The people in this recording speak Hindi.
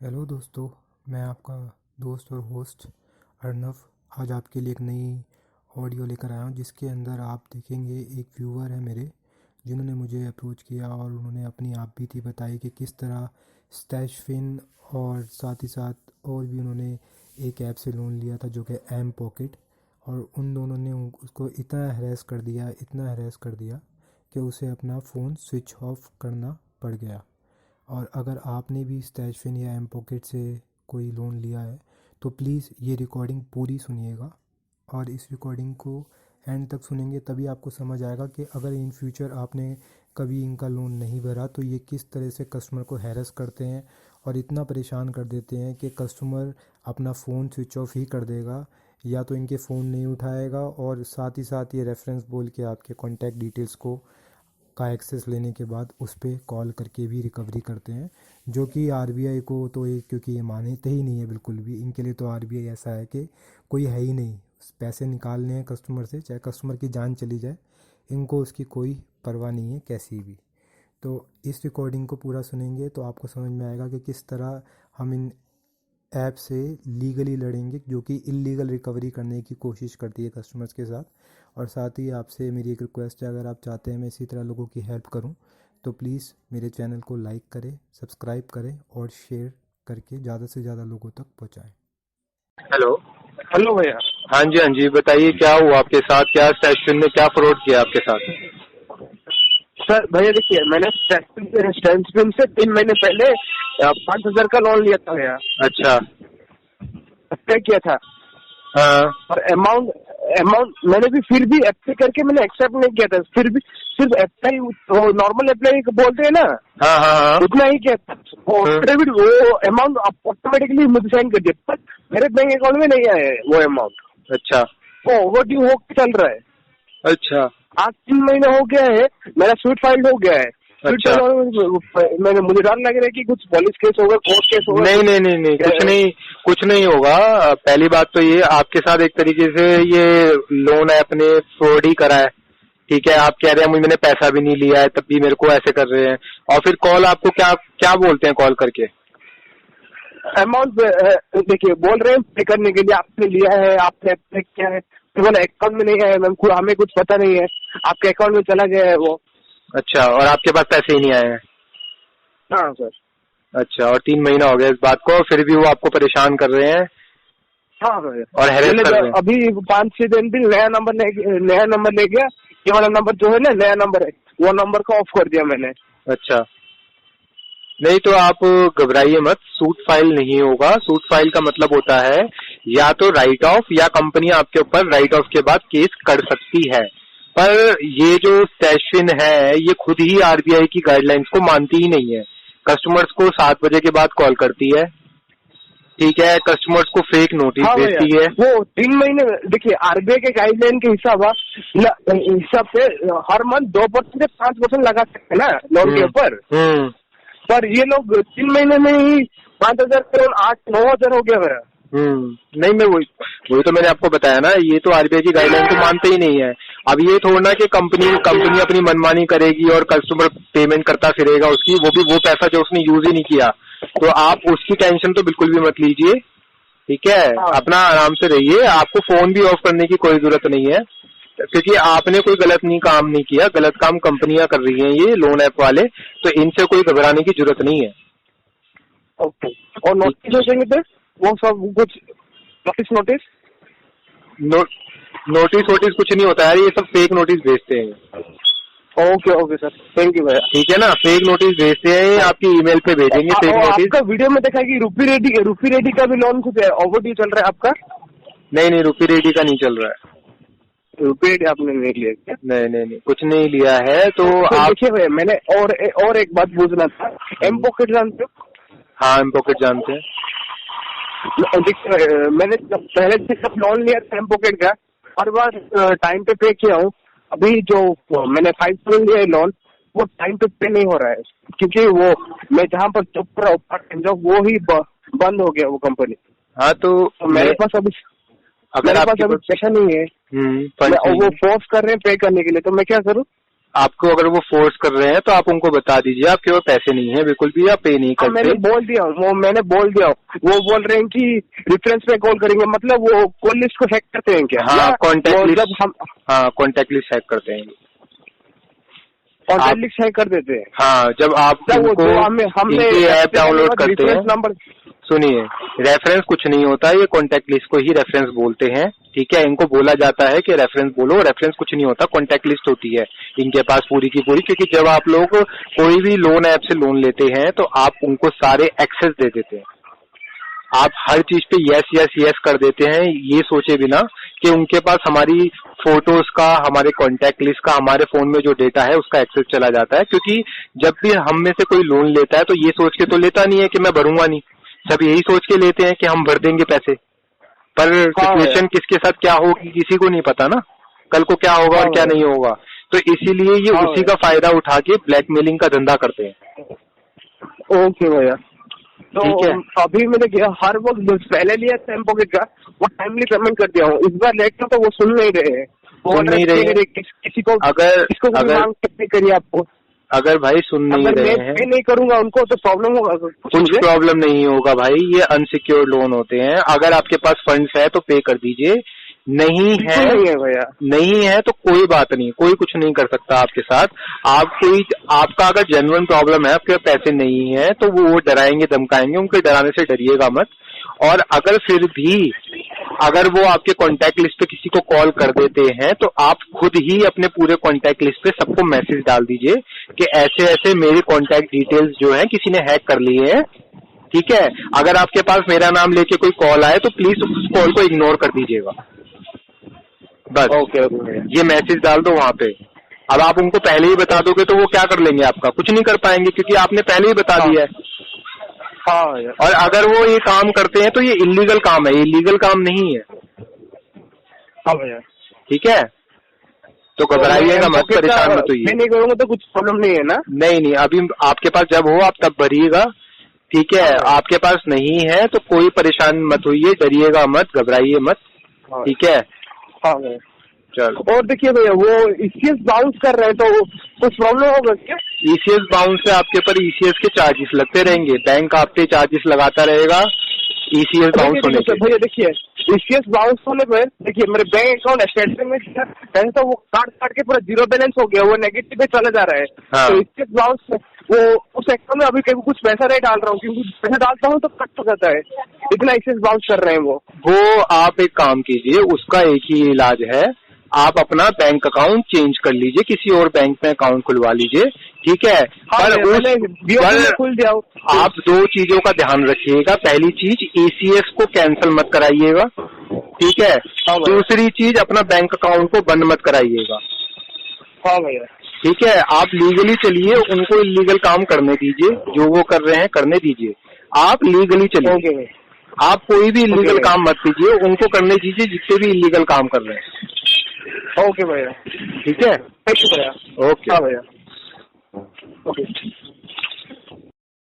हेलो दोस्तों, मैं आपका दोस्त और होस्ट अर्नव आज आपके लिए एक नई ऑडियो लेकर आया हूँ जिसके अंदर आप देखेंगे एक व्यूअर है मेरे जिन्होंने मुझे अप्रोच किया और उन्होंने अपनी आप बीती बताई कि किस तरह स्टैशफिन और साथ ही साथ और भी उन्होंने एक ऐप से लोन लिया था जो कि एम पॉकेट। और उन दोनों ने उसको इतना हैरेस कर दिया कि उसे अपना फ़ोन स्विच ऑफ करना पड़ गया। और अगर आपने भी स्टैशफिन या एम पॉकेट से कोई लोन लिया है तो प्लीज़ ये रिकॉर्डिंग पूरी सुनिएगा और इस रिकॉर्डिंग को एंड तक सुनेंगे तभी आपको समझ आएगा कि अगर इन फ्यूचर आपने कभी इनका लोन नहीं भरा तो ये किस तरह से कस्टमर को हैरेस करते हैं और इतना परेशान कर देते हैं कि कस्टमर अपना फ़ोन स्विच ऑफ ही कर देगा या तो इनके फ़ोन नहीं उठाएगा और साथ ही साथ ये रेफरेंस बोल के आपके कॉन्टैक्ट डिटेल्स को का एक्सेस लेने के बाद उस पर कॉल करके भी रिकवरी करते हैं, जो कि आरबीआई को तो ये क्योंकि ये मानते ही नहीं है बिल्कुल भी। इनके लिए तो आरबीआई ऐसा है कि कोई है ही नहीं। पैसे निकालने हैं कस्टमर से, चाहे कस्टमर की जान चली जाए, इनको उसकी कोई परवाह नहीं है कैसी भी। तो इस रिकॉर्डिंग को पूरा सुनेंगे तो आपको समझ में आएगा कि किस तरह हम इन ऐप से लीगली लड़ेंगे जो कि इलीगल रिकवरी करने की कोशिश करती है कस्टमर्स के साथ। और साथ ही आपसे मेरी एक रिक्वेस्ट है, अगर आप चाहते हैं मैं इसी तरह लोगों की हेल्प करूं तो प्लीज़ मेरे चैनल को लाइक करें, सब्सक्राइब करें और शेयर करके ज़्यादा से ज़्यादा लोगों तक पहुंचाएं। हेलो। हेलो भैया। हाँ जी बताइए क्या हुआ आपके साथ, क्या स्टैशफिन ने क्या फ्रॉड किया आपके साथ? सर भैया देखिए, मैंने स्टैशफिन से 3 महीने पहले 5,000 का लोन लिया था भैया। अच्छा। अप्लाई किया था। हाँ और अमाउंट मैंने भी फिर भी अप्लाई करके मैंने एक्सेप्ट नहीं किया था। फिर भी सिर्फ अप्लाई, नॉर्मल अप्लाई बोलते हैं ना, हाँ हाँ हाँ उतना ही किया था। वो अमाउंट ऑटोमेटिकली मुझे साइन कर दिया, पर मेरे बैंक अकाउंट में नहीं आया है वो अमाउंट। अच्छा। वो ओवरड्यू होकर चल रहा है। अच्छा। आज 3 महीने हो गया है, मेरा स्वीट फाइल हो गया है। अच्छा। मैंने मुझे डर लग रहा है कि कुछ पुलिस केस होगा, कोर्ट केस होगा। नहीं कुछ नहीं होगा। पहली बात तो ये आपके साथ एक तरीके से ये लोन है अपने फ्रॉड ही करा है। ठीक है, आप कह रहे हैं मैंने पैसा भी नहीं लिया है तब भी मेरे को ऐसे कर रहे हैं। और फिर कॉल आपको क्या क्या बोलते हैं कॉल करके? अमाउंट देखिए बोल रहे हैं पे करने के लिए, आपने लिया है, आपने अप्लाई किया है, तो मैंने अकाउंट में नहीं आया मैम, हमें कुछ पता नहीं है, आपके अकाउंट में चला गया है वो। अच्छा, और आपके पास पैसे ही नहीं आए हैं? हाँ सर। अच्छा, और 3 महीना हो गया इस बात को, फिर भी वो आपको परेशान कर रहे हैं? हाँ सर। और हैरेस कर रहे हैं? अभी 5-6 दिन भी नया नंबर ले गया। ये वाला नंबर जो है ना, नया नंबर है, वो नंबर को ऑफ कर दिया मैंने। अच्छा, नहीं तो आप घबराइए मत, सूट फाइल नहीं होगा। सूट फाइल का मतलब होता है या तो राइट ऑफ, या कंपनी आपके ऊपर राइट ऑफ के बाद केस कर सकती है। पर ये जो स्टैशफिन है ये खुद ही आरबीआई की गाइडलाइंस को मानती ही नहीं है। कस्टमर्स को 7 बजे के बाद कॉल करती है, ठीक है, कस्टमर्स को फेक नोटिस भेजती है। वो 3 महीने देखिए, आरबीआई के गाइडलाइन के हिसाब से हर मंथ 2% से 5% लगा सकते हैं ना लोन के ऊपर। पर ये लोग 3 महीने में ही 5,000 करोड़ 8-9 हजार हो गया मेरा। नहीं, मैं वही तो मैंने आपको बताया ना, ये तो आरबीआई की गाइडलाइन को मानते ही नहीं है। अब ये थोड़ा कि कंपनी अपनी मनमानी करेगी और कस्टमर पेमेंट करता फिरेगा उसकी, वो पैसा जो उसने यूज ही नहीं किया, तो आप उसकी टेंशन तो बिल्कुल भी मत लीजिए। ठीक है, अपना आराम से रहिए, आपको फोन भी ऑफ करने की कोई जरूरत नहीं है, क्योंकि आपने कोई गलत काम नहीं किया। गलत काम कंपनियां कर रही हैं ये लोन ऐप वाले, तो इनसे कोई घबराने की जरूरत नहीं है। ओके। और नोटिस हो जाएंगे तो वो सब कुछ नोटिस वोटिस कुछ नहीं होता है, ये सब फेक नोटिस भेजते हैं। ओके सर, थैंक यू भैया। ठीक है ना, फेक नोटिस भेजते हैं, आपकी ईमेल पे भेजेंगे फेक नोटिस। आपका वीडियो में देखा कि रूपी रेड्डी का भी लोन कुछ ओवरड्यू चल रहा है आपका? नहीं, रूपी रेड्डी का नहीं चल रहा है। रूपी रेड्डी आपने नहीं लिया क्या? नहीं, कुछ नहीं लिया है। तो आप देखिए भैया, मैंने और एक बात पूछना था। एम पॉकेट जानते हो? हाँ, एम पॉकेट जानते हैं। देखिए, मैंने पहले से सब लोन लिया था एम पॉकेट का, हर बार टाइम पे किया हूँ। अभी जो मैंने 5,000 लिया है लोन, वो टाइम पे नहीं हो रहा है, क्योंकि वो मैं जहाँ पर जॉब वो ही बंद हो गया वो कंपनी। हाँ, तो मेरे पास अभी पैसा नहीं है। वो फोर्स कर रहे हैं पे करने के लिए, तो मैं क्या करूँ? आपको अगर वो फोर्स कर रहे हैं तो आप उनको बता दीजिए आपके पास पैसे नहीं है बिल्कुल भी, आप पे नहीं करते। मैंने बोल दिया, मैंने बोल दिया। वो बोल रहे हैं कि रेफरेंस पे कॉल करेंगे, मतलब वो कॉल लिस्ट को हैक करते हैं क्या? हाँ, कॉन्टेक्ट लिस्ट, जब हम कॉन्टेक्ट लिस्ट हैक करते हैं, कॉन्टेक्ट लिस्ट हैक कर देते हैं। हाँ, जब आप हमने ऐप डाउनलोड करते हैं। नंबर सुनिए, रेफरेंस कुछ नहीं होता, ये कॉन्टेक्ट लिस्ट को ही रेफरेंस बोलते हैं, ठीक है। इनको बोला जाता है कि रेफरेंस बोलो, रेफरेंस कुछ नहीं होता, कॉन्टेक्ट लिस्ट होती है इनके पास पूरी की पूरी। क्योंकि जब आप लोग कोई भी लोन ऐप से लोन लेते हैं तो आप उनको सारे एक्सेस दे देते हैं, आप हर चीज पे यस यस यस कर देते हैं, ये सोचे बिना कि उनके पास हमारी फोटोज का, हमारे कॉन्टेक्ट लिस्ट का, हमारे फोन में जो डेटा है उसका एक्सेस चला जाता है। क्योंकि जब भी हम में से कोई लोन लेता है तो ये सोच के तो लेता नहीं है कि मैं भरूंगा नहीं, सब यही सोच के लेते हैं कि हम भर देंगे पैसे। पर सिचुएशन किसके साथ क्या होगी किसी को नहीं पता ना, कल को क्या होगा और क्या नहीं होगा। तो इसीलिए ये उसी का फायदा उठा के ब्लैकमेलिंग का धंधा करते हैं। ओके भैया, तो ठीक है। अभी मैंने किया, हर वक्त पहले लिया टाइम पॉकेट का, वो टाइमली पेमेंट कर दिया हूँ। इस बार लेट किया तो वो सुन नहीं रहे हैं, सुन नहीं रहे हैं। किसी को मांग सकते करिए आपको। अगर भाई सुन नहीं रहे हैं, मैं नहीं करूंगा उनको तो प्रॉब्लम होगा? कुछ प्रॉब्लम नहीं होगा भाई, ये अनसिक्योर्ड लोन होते हैं। अगर आपके पास फंड्स है तो पे कर दीजिए, नहीं है भैया, नहीं है तो कोई बात नहीं, कोई कुछ नहीं कर सकता आपके साथ। आपका अगर जेन्युइन प्रॉब्लम है, आपके पैसे नहीं है तो वो डराएंगे धमकाएंगे, उनके डराने से डरिएगा मत। और अगर फिर भी अगर वो आपके कॉन्टैक्ट लिस्ट पे किसी को कॉल कर देते हैं तो आप खुद ही अपने पूरे कॉन्टैक्ट लिस्ट पे सबको मैसेज डाल दीजिए कि ऐसे ऐसे मेरे कॉन्टैक्ट डिटेल्स जो है किसी ने हैक कर लिए हैं, ठीक है। अगर आपके पास मेरा नाम लेके कोई कॉल आए तो प्लीज उस कॉल को इग्नोर कर दीजिएगा, बस। ओके, ये मैसेज डाल दो वहां पे। अब आप उनको पहले ही बता दोगे तो वो क्या कर लेंगे, आपका कुछ नहीं कर पाएंगे क्योंकि आपने पहले ही बता दिया है। हाँ, और अगर वो ये काम करते हैं तो ये इलीगल काम है, ये लीगल काम नहीं है। हाँ भैया, ठीक है, तो घबराइएगा मत, परेशान मत होइए। मैं नहीं करूँगा तो कुछ प्रॉब्लम नहीं है ना? नहीं, अभी आपके पास जब हो आप तब भरिएगा, ठीक है। आपके पास नहीं है तो कोई परेशान मत होइए, डरिएगा मत, घबराइए मत, ठीक है। हाँ भैया, चलो। और देखिए भैया, वो ईसीएस बाउंस कर रहे हैं तो कुछ प्रॉब्लम होगा क्या? ईसीएस बाउंस से आपके ऊपर ईसीएस के चार्जेस लगते रहेंगे, बैंक आप पे चार्जेस लगाता रहेगा ईसीएस बाउंस होने के। भैया देखिए, ईसीएस बाउंस होने पर देखिए मेरे बैंक अकाउंट स्टेट में पैसे तो वो काट के पूरा जीरो बैलेंस हो गया, वो नेगेटिव पे चला जा रहा है। हाँ। तो ईसीएस बाउंस वो उस अकाउंट में अभी कभी कुछ पैसा नहीं डाल रहा हूँ, क्योंकि पैसा डालता हूँ तो कट हो जाता है, इतना ईसीएस बाउंस कर रहे हैं वो। आप एक काम कीजिए, उसका एक ही इलाज है, आप अपना बैंक अकाउंट चेंज कर लीजिए, किसी और बैंक में अकाउंट खुलवा लीजिए, ठीक है। पर खुल दिया। आप दो चीजों का ध्यान रखिएगा, पहली चीज ईसीएस को कैंसिल मत कराइएगा, ठीक है। दूसरी चीज अपना बैंक अकाउंट को बंद मत कराइएगा। हाँ भैया, ठीक है। आप लीगली चलिए, उनको इलीगल काम करने दीजिए, जो वो कर रहे हैं करने दीजिए, आप लीगली चलिए। आप कोई भी इलीगल काम मत कीजिए, उनको करने दीजिए जितने भी इलीगल काम कर रहे हैं। ओके भैया, ठीक है, थैंक यू भैया। ओके। हाँ भैया, ओके।